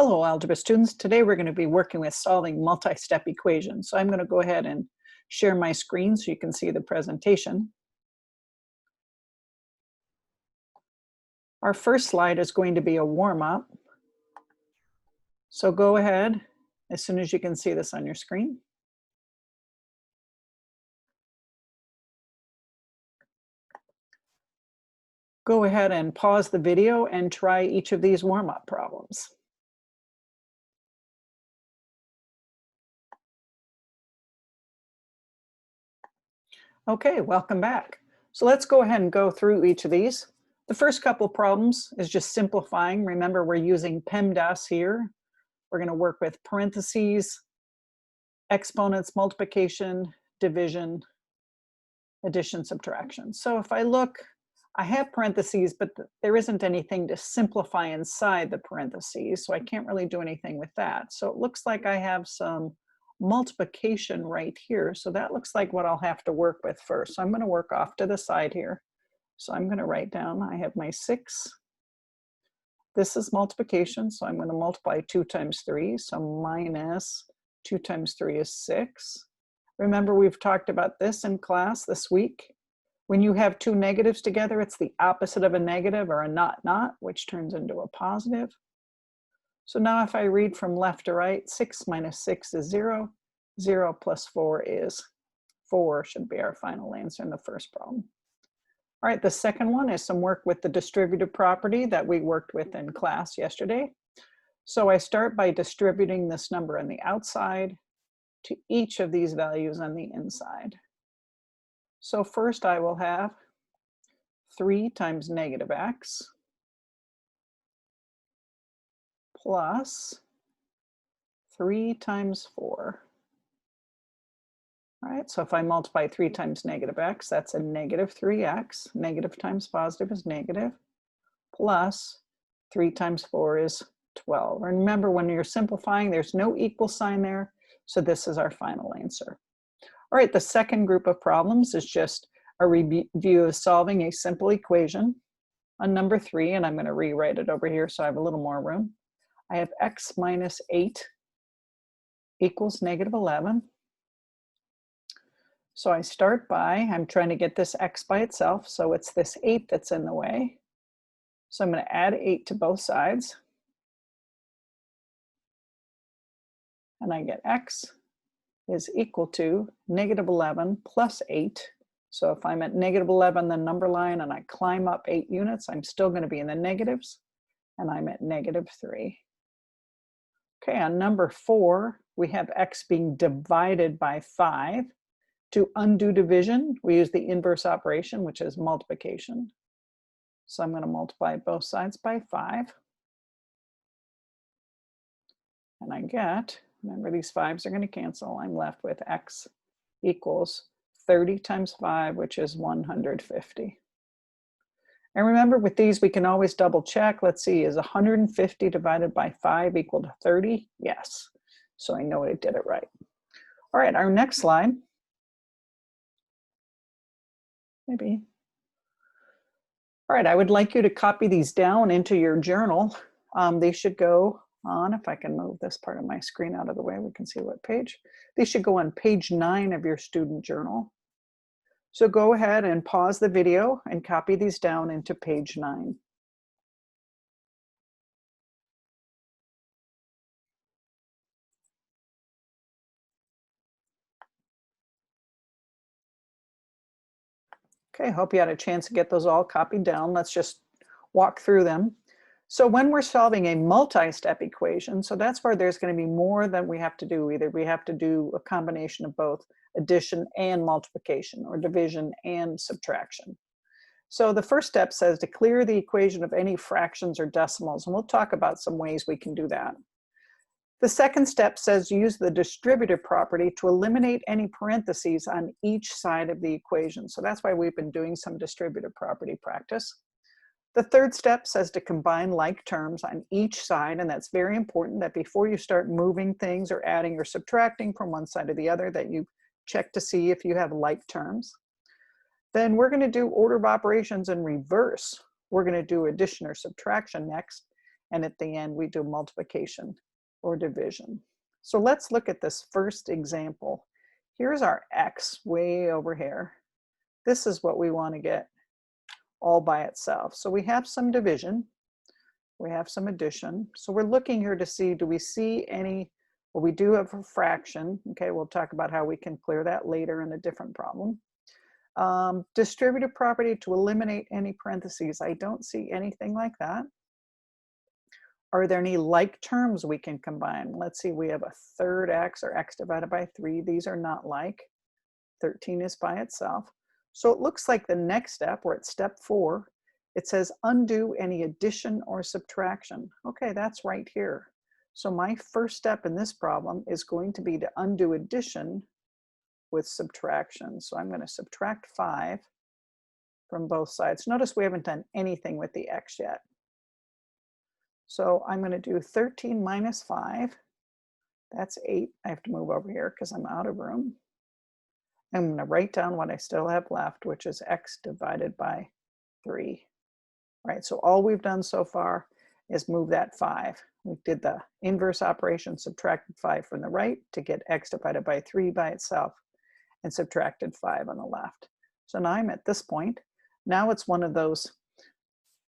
Hello, algebra students. Today we're going to be working with solving multi-step equations. So I'm going to go ahead and share my screen so you can see the presentation. Our first slide is going to be a warm-up. So go ahead as soon as you can see this on your screen. Go ahead and pause the video and try each of these warm-up problems. Okay, welcome back. So let's go ahead and go through each of these. The first couple problems is just simplifying. Remember, we're using PEMDAS here. We're going to work with parentheses, exponents, multiplication, division, addition, subtraction. So if I look, I have parentheses, but there isn't anything to simplify inside the parentheses, so I can't really do anything with that. So it looks like I have some multiplication right here. So that looks like what I'll have to work with first. So I'm going to work off to the side here. So I'm going to write down, I have my 6. This is multiplication, so I'm going to multiply 2 times 3. So minus 2 times 3 is 6. Remember, we've talked about this in class this week. When you have two negatives together, it's the opposite of a negative, or a not, which turns into a positive. So now if I read from left to right, 6 minus 6 is 0. 0 plus 4 is 4, should be our final answer in the first problem. All right, the second one is some work with the distributive property that we worked with in class yesterday. So I start by distributing this number on the outside to each of these values on the inside. So first I will have 3 times negative x plus 3 times 4. All right, so if I multiply 3 times negative x, that's a negative 3x. Negative times positive is negative. Plus 3 times 4 is 12. And remember, when you're simplifying, there's no equal sign there. So this is our final answer. All right, the second group of problems is just a review of solving a simple equation on number 3. And I'm going to rewrite it over here so I have a little more room. I have x minus 8 equals negative 11. So I start by, I'm trying to get this x by itself, so it's this 8 that's in the way. So I'm going to add 8 to both sides. And I get x is equal to negative 11 plus 8. So if I'm at negative 11, the number line, and I climb up 8 units, I'm still going to be in the negatives, and I'm at negative 3. Okay, on number 4, we have x being divided by 5. To undo division, we use the inverse operation, which is multiplication. So I'm going to multiply both sides by 5. And I get, remember these 5s are going to cancel, I'm left with x equals 30 times 5, which is 150. And remember, with these, we can always double check. Let's see, is 150 divided by 5 equal to 30? Yes. So I know I did it right. All right, our next slide. Maybe. All right, I would like you to copy these down into your journal. They should go on, if I can move this part of my screen out of the way, we can see what page. They should go on page 9 of your student journal. So go ahead and pause the video and copy these down into page 9. Okay, hope you had a chance to get those all copied down. Let's just walk through them. So when we're solving a multi-step equation, so that's where there's going to be more than we have to do. Either we have to do a combination of both addition and multiplication, or division and subtraction. So the first step says to clear the equation of any fractions or decimals, and we'll talk about some ways we can do that. The second step says use the distributive property to eliminate any parentheses on each side of the equation. So that's why we've been doing some distributive property practice. The third step says to combine like terms on each side, and that's very important that before you start moving things or adding or subtracting from one side to the other, that you check to see if you have like terms. Then we're going to do order of operations in reverse. We're going to do addition or subtraction next. and at the end we do multiplication or division. So let's look at this first example. Here's our x way over here. This is what we want to get all by itself. So we have some division, we have some addition. So we're looking here to see, do we see any, well, we do have a fraction. Okay, we'll talk about how we can clear that later in a different problem. Distributive property to eliminate any parentheses. I don't see anything like that. Are there any like terms we can combine? Let's see, we have a third x or x divided by 3. These are not like. 13 is by itself. So it looks like the next step, we're at step 4, it says undo any addition or subtraction. Okay, that's right here. So my first step in this problem is going to be to undo addition with subtraction. So I'm going to subtract 5 from both sides. Notice we haven't done anything with the x yet. So I'm going to do 13 minus 5. That's 8. I have to move over here because I'm out of room. I'm going to write down what I still have left, which is x divided by 3. Right, so all we've done so far is move that 5. We did the inverse operation, subtracted 5 from the right to get x divided by 3 by itself, and subtracted 5 on the left. So now I'm at this point. Now it's one of those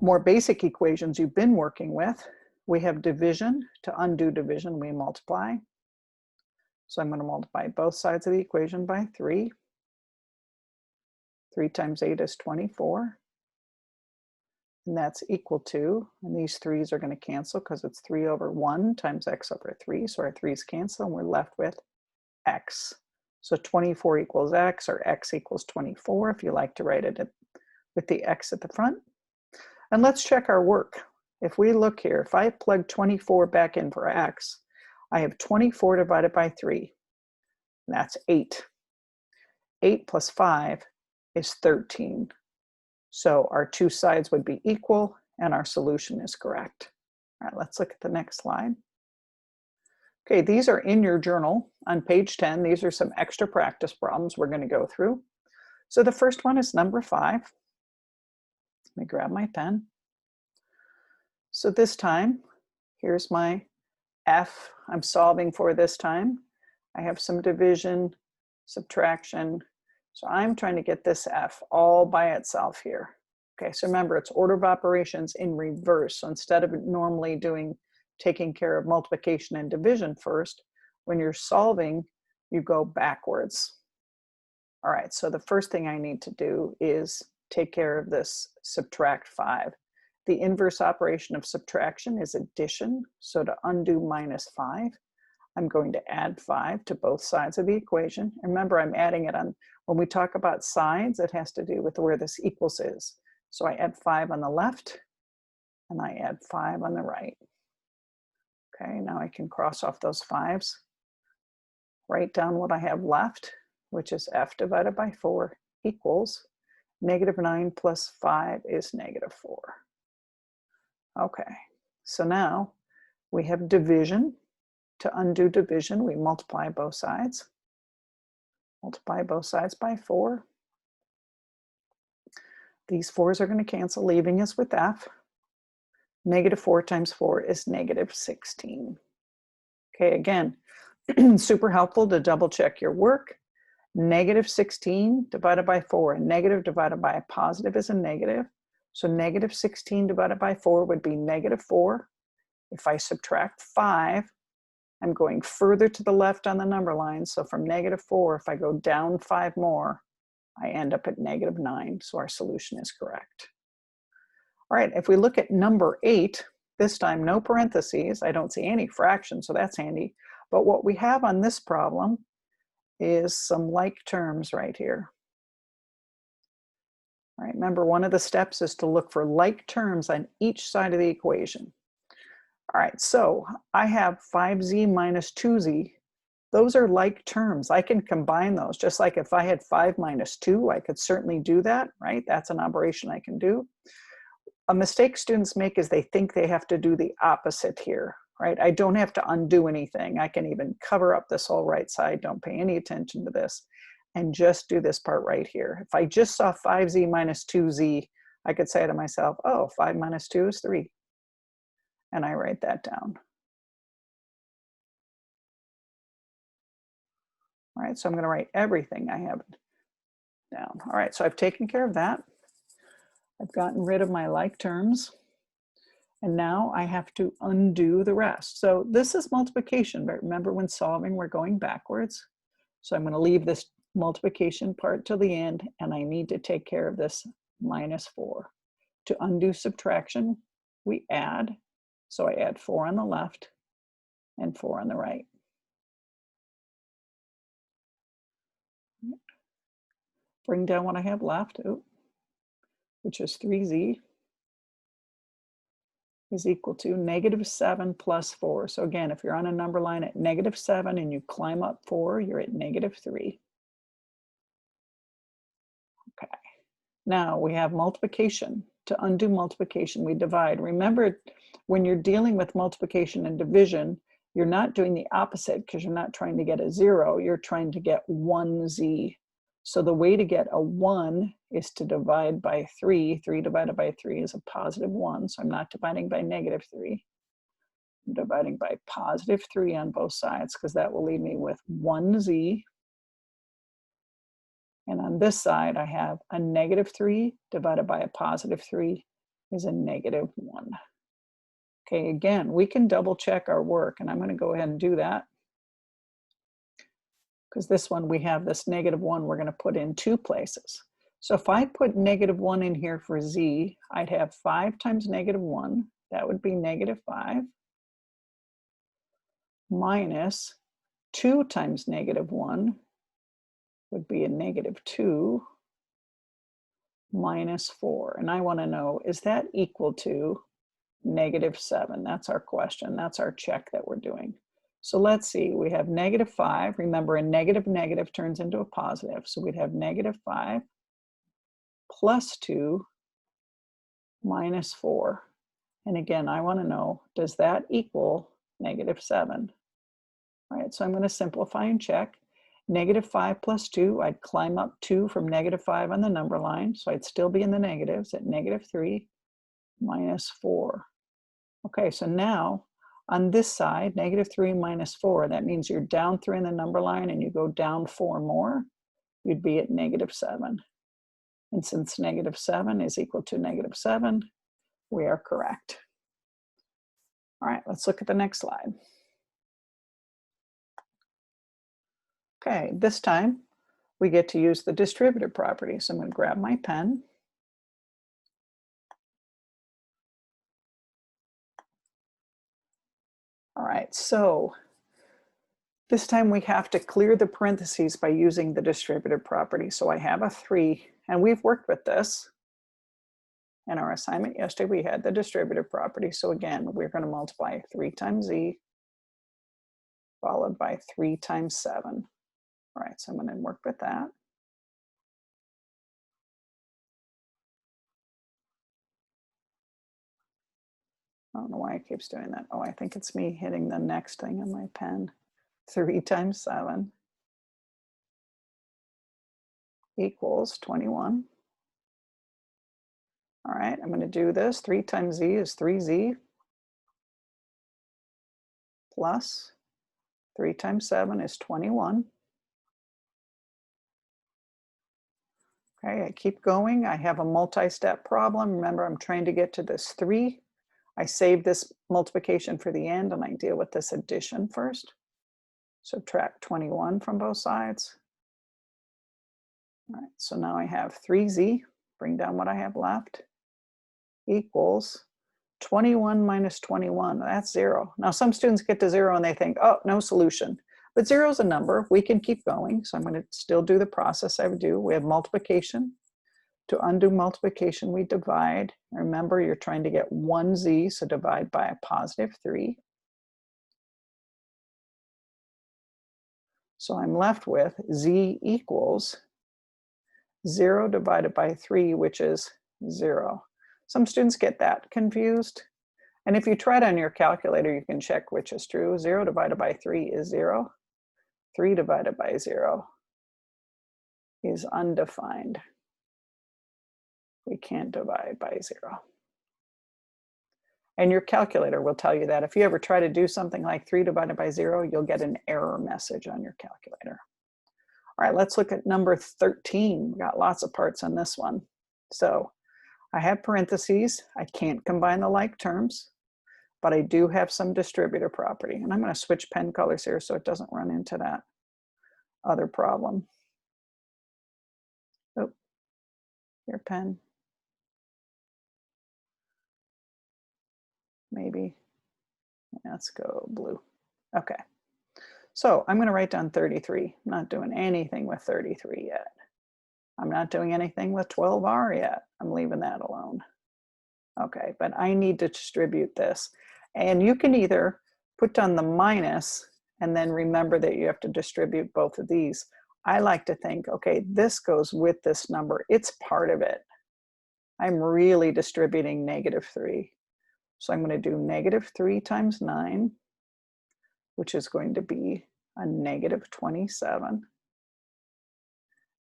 more basic equations you've been working with. We have division. To undo division, we multiply. So I'm going to multiply both sides of the equation by 3. 3 times 8 is 24. And that's equal to, and these 3's are going to cancel because it's 3 over 1 times x over 3. So our 3's cancel and we're left with x. So 24 equals x, or x equals 24 if you like to write it with the x at the front. And let's check our work. If we look here, if I plug 24 back in for x, I have 24 divided by 3. And that's 8. 8 plus 5 is 13. So our two sides would be equal and our solution is correct. All right, let's look at the next slide. Okay, these are in your journal on page 10. These are some extra practice problems we're going to go through. So the first one is number 5. Let me grab my pen. So this time, here's my f I'm solving for this time. I have some division, subtraction. So I'm trying to get this f all by itself here. Okay, so remember, it's order of operations in reverse. So instead of normally taking care of multiplication and division first, when you're solving, you go backwards. All right, so the first thing I need to do is take care of this subtract 5. The inverse operation of subtraction is addition. So to undo minus 5, I'm going to add 5 to both sides of the equation. And remember, I'm adding it on, when we talk about sides, it has to do with where this equals is. So I add 5 on the left, and I add 5 on the right. Okay, now I can cross off those 5's. Write down what I have left, which is f divided by 4 equals -9 plus 5 is -4. Okay, so now we have division. To undo division, we multiply both sides. Multiply both sides by 4. These 4's are going to cancel, leaving us with f. -4 times 4 is -16. Okay, again, super helpful to double check your work. -16 divided by 4, and negative divided by a positive is a negative. So -16 divided by 4 would be -4. If I subtract 5, I'm going further to the left on the number line. So from -4, if I go down 5 more, I end up at -9. So our solution is correct. All right, if we look at number 8, this time no parentheses. I don't see any fractions, so that's handy. But what we have on this problem is some like terms right here. All right, remember, one of the steps is to look for like terms on each side of the equation. All right, so I have 5z minus 2z. Those are like terms. I can combine those. Just like if I had 5 minus 2, I could certainly do that, right? That's an operation I can do. A mistake students make is they think they have to do the opposite here, right? I don't have to undo anything. I can even cover up this whole right side. Don't pay any attention to this. And just do this part right here. If I just saw 5z minus 2z, I could say to myself, oh, 5 minus 2 is 3. and I write that down. All right, so I'm going to write everything I have down. All right, so I've taken care of that. I've gotten rid of my like terms. And now I have to undo the rest. So this is multiplication, but remember when solving, we're going backwards. So I'm going to leave this multiplication part till the end, and I need to take care of this -4. To undo subtraction, we add. So I add 4 on the left and 4 on the right. Bring down what I have left, which is 3z, is equal to -7 plus 4. So again, if you're on a number line at -7 and you climb up 4, you're at -3. Okay. Now we have multiplication. To undo multiplication, we divide. Remember, when you're dealing with multiplication and division, you're not doing the opposite because you're not trying to get a 0, you're trying to get 1z. So the way to get a 1 is to divide by 3. 3 divided by 3 is a +1, so I'm not dividing by -3. I'm dividing by +3 on both sides because that will leave me with 1z. And on this side, I have a -3 divided by a +3 is a -1. Okay, again, we can double check our work, and I'm going to go ahead and do that. Because this one, we have this -1 we're going to put in 2 places. So if I put -1 in here for z, I'd have 5 times -1. That would be -5 minus 2 times -1 would be a -2 minus 4. And I want to know, is that equal to -7? That's our question. That's our check that we're doing. So let's see, we have -5. Remember, a negative turns into a positive. So we'd have -5 plus 2 minus 4. And again, I want to know, does that equal -7? All right, so I'm going to simplify and check. -5 plus 2, I'd climb up 2 from -5 on the number line. So I'd still be in the negatives at -3 minus 4. Okay, so now on this side, -3 minus 4, that means you're down 3 in the number line and you go down 4 more, you'd be at -7. And since -7 is equal to -7, we are correct. All right, let's look at the next slide. Okay, this time we get to use the distributive property. So I'm going to grab my pen. All right, so this time we have to clear the parentheses by using the distributive property. So I have a 3, and we've worked with this. In our assignment yesterday, we had the distributive property. So again, we're going to multiply 3 times z followed by 3 times 7. All right, so I'm going to work with that. I don't know why it keeps doing that. Oh, I think it's me hitting the next thing on my pen. 3 times 7 equals 21. All right, I'm going to do this. 3 times z is 3z plus 3 times 7 is 21. Okay, I keep going. I have a multi-step problem. Remember, I'm trying to get to this 3. I save this multiplication for the end, and I deal with this addition first. Subtract 21 from both sides. All right, so now I have 3z, bring down what I have left, equals 21 minus 21. That's 0. Now, some students get to 0 and they think, oh, no solution. But 0 is a number. We can keep going. So I'm going to still do the process I would do. We have multiplication. To undo multiplication, we divide. Remember, you're trying to get 1z, so divide by a +3. So I'm left with z equals 0 divided by 3, which is 0. Some students get that confused. And if you try it on your calculator, you can check which is true. 0 divided by 3 is 0. 3 divided by 0 is undefined. We can't divide by 0. And your calculator will tell you that. If you ever try to do something like 3 divided by 0, you'll get an error message on your calculator. All right, let's look at number 13. We've got lots of parts on this one. So I have parentheses. I can't combine the like terms, but I do have some distributive property. And I'm going to switch pen colors here so it doesn't run into that other problem. Oh, your pen. Maybe. Let's go blue. Okay. So I'm going to write down 33. I'm not doing anything with 33 yet. I'm not doing anything with 12R yet. I'm leaving that alone. Okay, but I need to distribute this. And you can either put down the minus and then remember that you have to distribute both of these. I like to think, okay, this goes with this number. It's part of it. I'm really distributing -3. So I'm going to do -3 times 9, which is going to be a -27.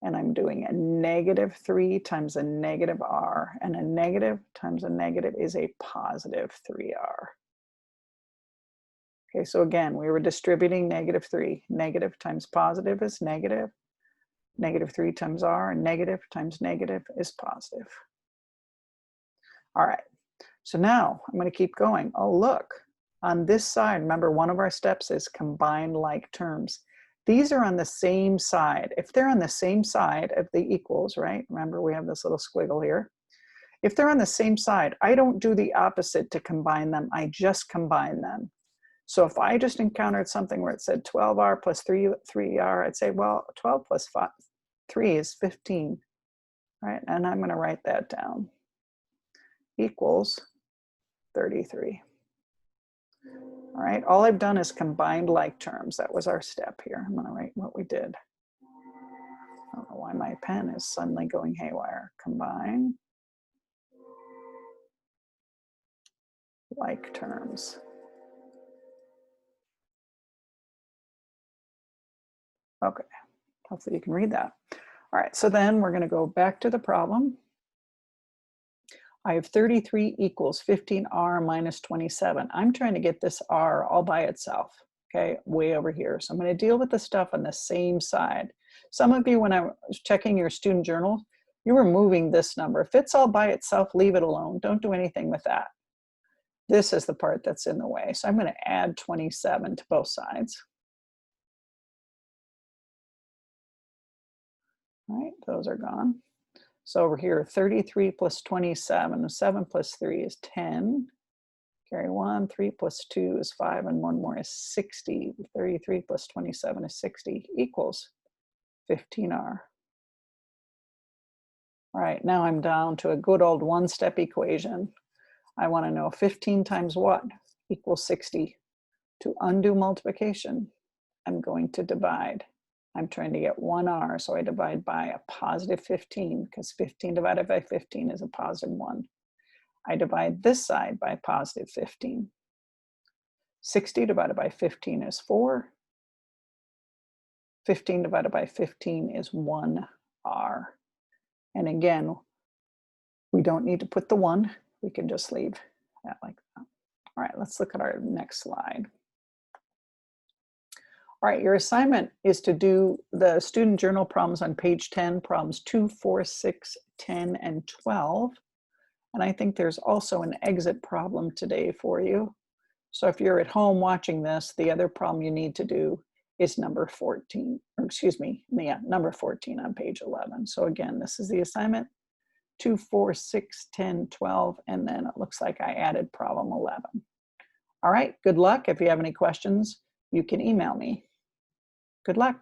And I'm doing a -3 times a -r, and a negative times a negative is a +3r. Okay, so again, we were distributing -3. Negative times positive is negative. -3 times r, and negative times negative is positive. All right, so now I'm going to keep going. Oh, look, on this side, remember one of our steps is combine like terms. These are on the same side. If they're on the same side of the equals, right? Remember, we have this little squiggle here. If they're on the same side, I don't do the opposite to combine them. I just combine them. So if I just encountered something where it said 12r plus 3r, I'd say, well, 12 plus 3 is 15, right? And I'm going to write that down. Equals 33. All right, all I've done is combined like terms. That was our step here. I'm going to write what we did. I don't know why my pen is suddenly going haywire. Combine like terms. Okay, hopefully you can read that. All right, so then we're going to go back to the problem. I have 33 equals 15r minus 27. I'm trying to get this r all by itself, okay, way over here. So I'm going to deal with the stuff on the same side. Some of you, when I was checking your student journal, you were moving this number. If it's all by itself, leave it alone. Don't do anything with that. This is the part that's in the way. So I'm going to add 27 to both sides. All right, those are gone. So over here, 33 plus 27, 7 plus 3 is 10. Carry 1, 3 plus 2 is 5, and 1 more is 60. 33 plus 27 is 60, equals 15r. All right, now I'm down to a good old one-step equation. I want to know 15 times what equals 60. To undo multiplication, I'm going to divide. I'm trying to get 1r, so I divide by a positive 15, because 15 divided by 15 is a positive 1. I divide this side by positive 15. 60 divided by 15 is 4. 15 divided by 15 is 1r. And again, we don't need to put the 1. We can just leave that like that. All right, let's look at our next slide. All right, your assignment is to do the student journal problems on page 10, problems 2, 4, 6, 10, and 12. And I think there's also an exit problem today for you. So if you're at home watching this, the other problem you need to do is number 14, or excuse me, yeah, number 14 on page 11. So again, this is the assignment, 2, 4, 6, 10, 12, and then it looks like I added problem 11. All right, good luck. If you have any questions, you can email me. Good luck.